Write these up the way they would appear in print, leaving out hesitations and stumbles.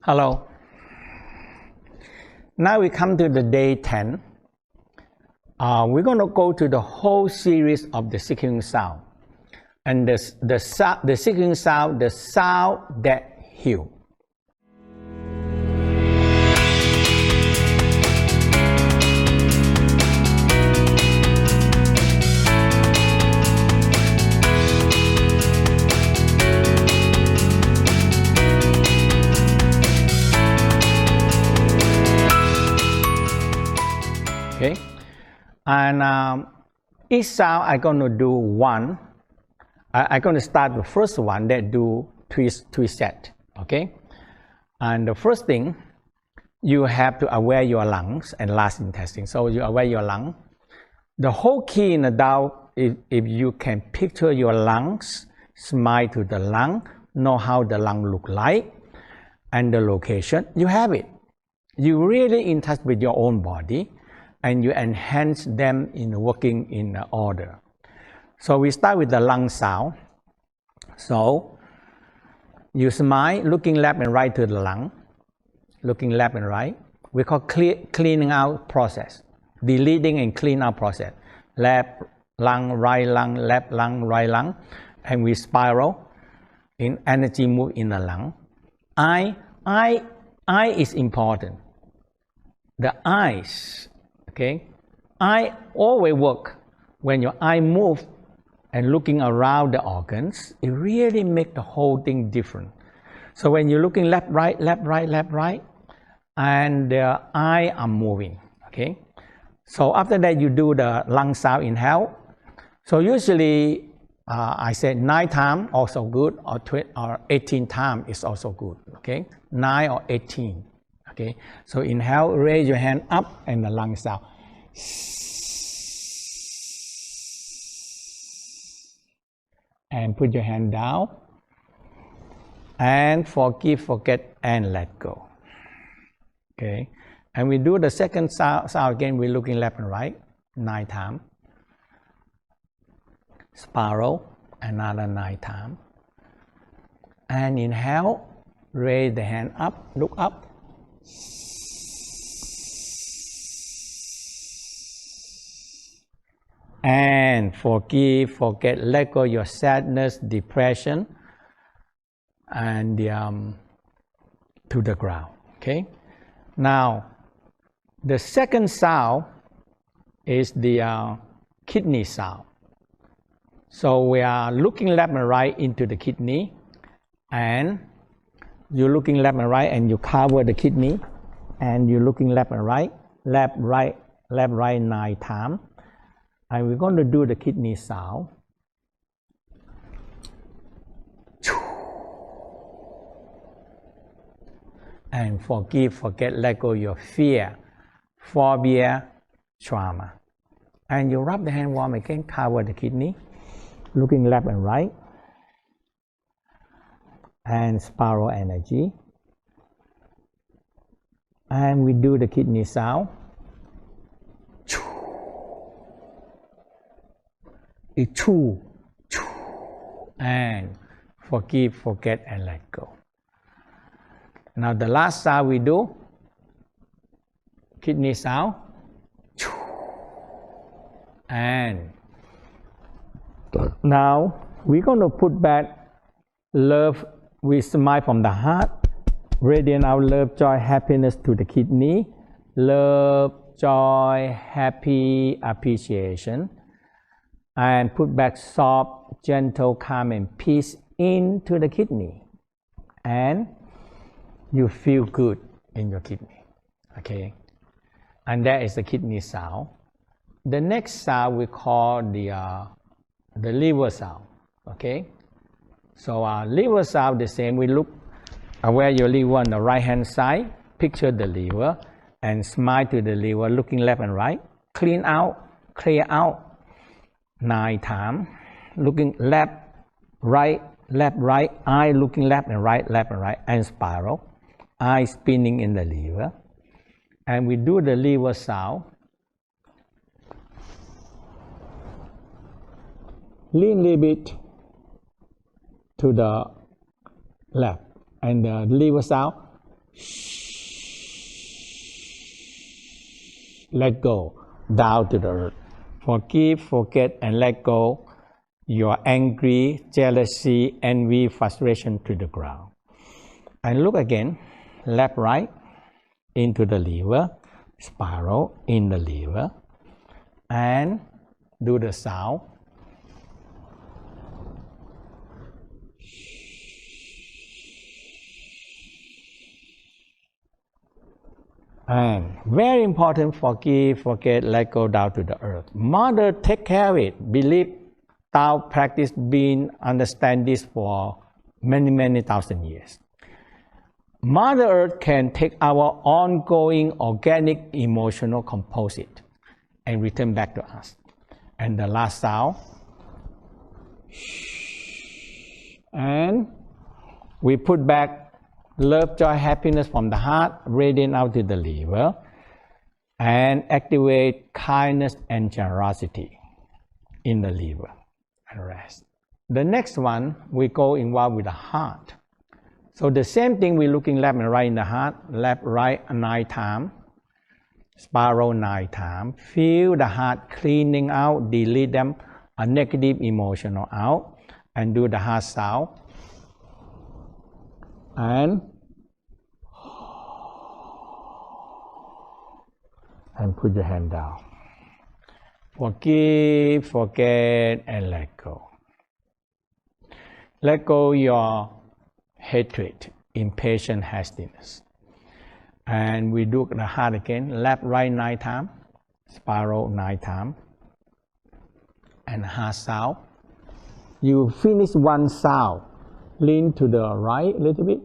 Hello. Now we come to the day 10. We're going to go to the whole series of the seeking sound. And the seeking sound, the sound that heals. Okay, and each sound I'm going to do one. I'm going to start the first one that do three sets. Okay, and the first thing you have to aware your lungs and last intestine. So you aware your lung. The whole key in the Tao is if you can picture your lungs, smile to the lung, know how the lung look like, and the location. You have it. You really in touch with your own body. And you enhance them in working in order. So we start with the lung sound. So you smile, looking left and right to the lung, looking left and right. We call cleaning out process, deleting and clean out process. Left lung, right lung, left lung, right lung, and we spiral in energy move in the lung. Eye is important. The eyes. Okay, eye always work when your eye move and looking around the organs. It really make the whole thing different. So when you're looking left, right, left, right, left, right, and the eye are moving. Okay, so after that you do the lung sound inhale. So usually I say 9 times also good, or 18 times is also good. Okay, 9 or 18. Okay, so inhale, raise your hand up, and the lung sound. And put your hand down. And forgive, forget, and let go. Okay, and we do the second sound again. We're looking left and right, 9 times. Spiral, another 9 times. And inhale, raise the hand up, look up. And forgive, forget, let go your sadness, depression, and to the ground. Okay. Now, the second sound is the kidney sound. So we are looking left and right into the kidney, and you're looking left and right, and you cover the kidney, and you're looking left and right, left, right, 9 times. And we're going to do the kidney sound. And forgive, forget, let go your fear, phobia, trauma. And you rub the hand warm again, cover the kidney, looking left and right. And spiral energy. And we do the kidney sound. And forgive, forget, and let go. Now the last sound we do, kidney sound, and now we're going to put back love. We smile from the heart, radiate out love, joy, happiness to the kidney. Love, joy, happy, appreciation. And put back soft, gentle, calm, and peace into the kidney. And you feel good in your kidney. Okay? And that is the kidney sound. The next sound we call the liver sound. Okay? So liver sound the same. We look where your liver on the right hand side. Picture the liver and smile to the liver, looking left and right. Clean out, clear out. 9 times, looking left, right, eye looking left and right, and spiral, eye spinning in the liver. And we do the liver sound. Lean a little bit to the left, and the liver sound. Let go down to the earth. Forgive, forget, and let go your angry, jealousy, envy, frustration to the ground. And look again, left, right, into the liver, spiral in the liver, and do the sound. And very important, forgive, forget, let go down to the earth. Mother take care of it. Believe Tao practice been understand this for many thousand years. Mother Earth can take our ongoing organic emotional composite and return back to us. And the last sound. And we put back love, joy, happiness from the heart, radiate out to the liver, and activate kindness and generosity in the liver and rest. The next one, we go involved with the heart. So the same thing, we're looking left and right in the heart, left, right, 9 times, spiral 9 times. Feel the heart cleaning out, delete them, a negative emotional out, and do the heart sound. And put your hand down. Forgive, forget, and let go. Let go your hatred, impatience, hastiness. And we do the heart again, left, right 9 times, spiral 9 times, and heart sound. You finish one sound. Lean to the right a little bit.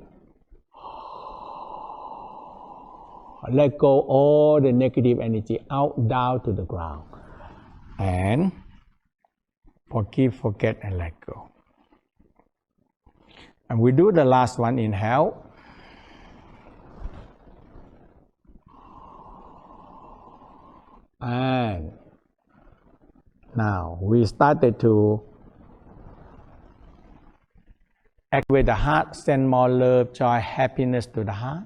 Let go all the negative energy out, down to the ground. And forgive, forget, and let go. And we do the last one, inhale. And now we started to activate the heart, send more love, joy, happiness to the heart.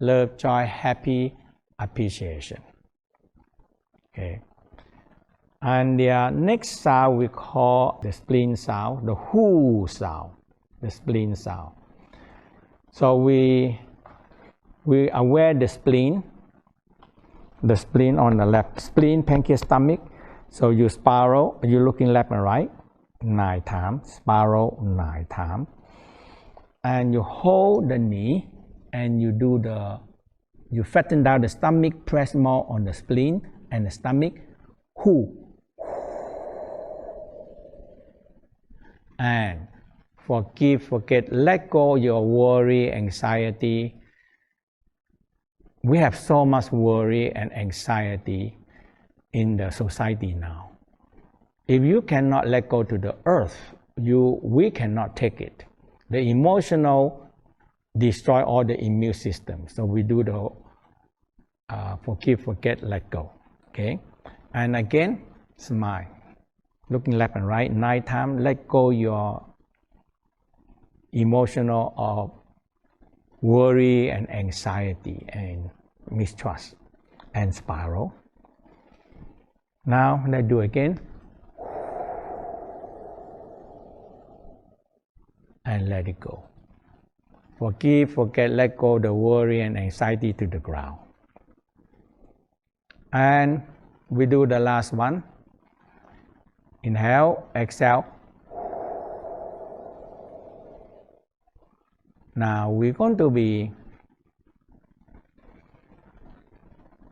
Love, joy, happy, appreciation. Okay. And the next sound we call the spleen sound, the who sound, the spleen sound. So we aware the spleen on the left, spleen, pancreas, stomach. So you spiral, you're looking left and right, 9 times, spiral 9 times. And you hold the knee and you fatten down the stomach, press more on the spleen and the stomach. Who. And forgive, forget, let go your worry, anxiety. We have so much worry and anxiety in the society now. If you cannot let go to the earth, we cannot take it. The emotional destroy all the immune system. So we do the forgive, forget, let go. Okay? And again, smile. Looking left and right 9 times. Let go your emotional of worry and anxiety and mistrust and spiral. Now let's do again. And let it go. Forgive, forget, let go the worry and anxiety to the ground. And we do the last one. Inhale, exhale. Now we're going to be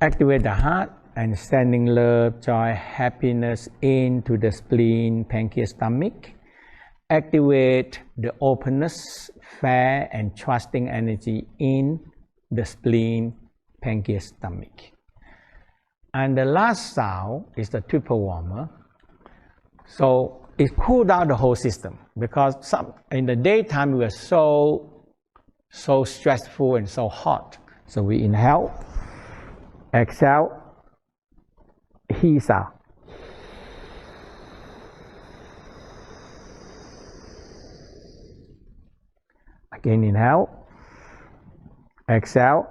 activate the heart and sending love, joy, happiness into the spleen, pancreas, stomach. Activate the openness, fair and trusting energy in the spleen, pancreas, stomach. And the last sound is the triple warmer. So it cools down the whole system because in the daytime we are so stressful and so hot. So we inhale, exhale, he sound. Again, inhale, Exhale.